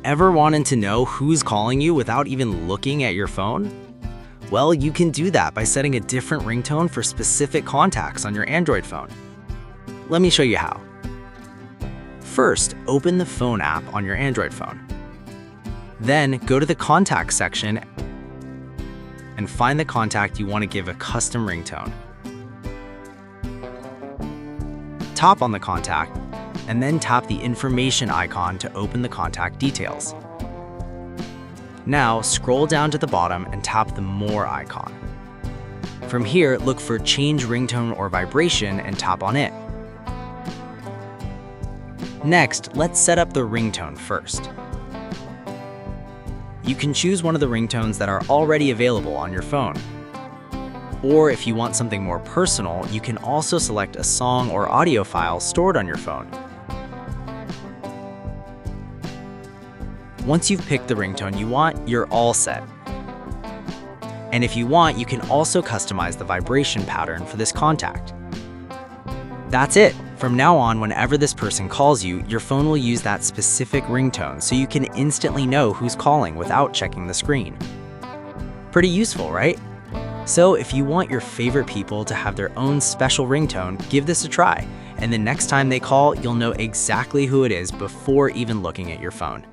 Ever wanted to know who's calling you without even looking at your phone? Well, you can do that by setting a different ringtone for specific contacts on your Android phone. Let me show you how. First, open the Phone app on your Android phone. Then go to the Contacts section and find the contact you want to give a custom ringtone. Tap on the contact, and then tap the information icon to open the contact details. Now, scroll down to the bottom and tap the More icon. From here, look for Change Ringtone or Vibration and tap on it. Next, let's set up the ringtone first. You can choose one of the ringtones that are already available on your phone. Or if you want something more personal, you can also select a song or audio file stored on your phone. Once you've picked the ringtone you want, you're all set. And if you want, you can also customize the vibration pattern for this contact. That's it. From now on, whenever this person calls you, your phone will use that specific ringtone so you can instantly know who's calling without checking the screen. Pretty useful, right? So if you want your favorite people to have their own special ringtone, give this a try. And the next time they call, you'll know exactly who it is before even looking at your phone.